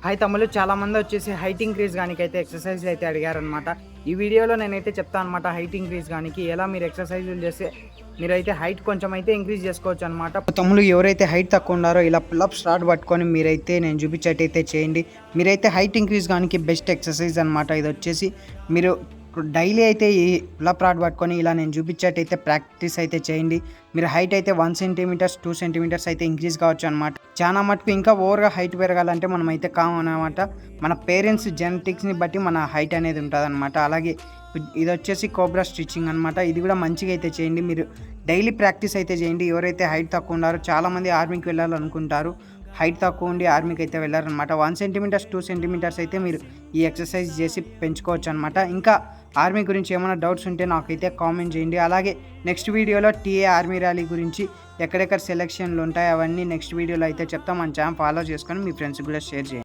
Hi తమ్ముళ్ళు, చాలామంది వచ్చేసి హైట్ ఇంక్రీజ్ గానికైతే ఎక్సర్సైజ్లు అయితే అడిగారనమాట. ఈ వీడియోలో నేనైతే చెప్తాను అనమాట. హైట్ ఇంక్రీజ్ గానికి ఎలా మీరు ఎక్సర్సైజులు చేస్తే మీరైతే హైట్ కొంచెం అయితే ఇంక్రీజ్ చేసుకోవచ్చు అనమాట. తమ్ముళ్ళు ఎవరైతే హైట్ తక్కువ ఉన్నారో ఇలా పుల్అప్ స్టార్ట్ పట్టుకొని మీరైతే నేను చూపించేటైతే చేయండి. మీరైతే హైట్ ఇంక్రీజ్ గానికి బెస్ట్ ఎక్సర్సైజ్ అనమాట. ఇది వచ్చేసి మీరు డైలీ అయితే ఈ పుల్అప్ రాడ్ పట్టుకొని ఇలా నేను చూపించేటైతే ప్రాక్టీస్ అయితే చేయండి. మీరు హైట్ అయితే 1 సెంటీమీటర్స్ 2 సెంటీమీటర్స్ అయితే ఇంక్రీజ్ కావచ్చు అనమాట. చాలా మటుకు ఇంకా ఓవర్గా హైట్ పెరగాలంటే మనం అయితే కామన్ అనమాట. మన పేరెంట్స్ జెనెటిక్స్ని బట్టి మన హైట్ అనేది ఉంటుంది అనమాట. అలాగే ఇది వచ్చేసి కోబ్రా స్టిచ్చింగ్ అనమాట. ఇది కూడా మంచిగా అయితే చేయండి. మీరు డైలీ ప్రాక్టీస్ అయితే చేయండి. ఎవరైతే హైట్ తక్కువ ఉన్నారో చాలామంది ఆర్మీకి వెళ్ళాలనుకుంటారు, హైట్ తక్కువ ఉండి ఆర్మీకి అయితే వెళ్ళారనమాట. 1 సెంటీమీటర్స్ 2 సెంటీమీటర్స్ అయితే మీరు ఈ ఎక్సర్సైజ్ చేసి పెంచుకోవచ్చు అనమాట. ఇంకా ఆర్మీ గురించి ఏమైనా డౌట్స్ ఉంటే నాకైతే కామెంట్ చేయండి. అలాగే నెక్స్ట్ వీడియోలో టీఏ ఆర్మీ ర్యాలీ గురించి ఎక్కడెక్కడ సెలెక్షన్లు ఉంటాయి అవన్నీ నెక్స్ట్ వీడియోలో అయితే చెప్తాం. మన ఛానల్ ఫాలో చేసుకొని మీ ఫ్రెండ్స్కి కూడా షేర్ చేయండి.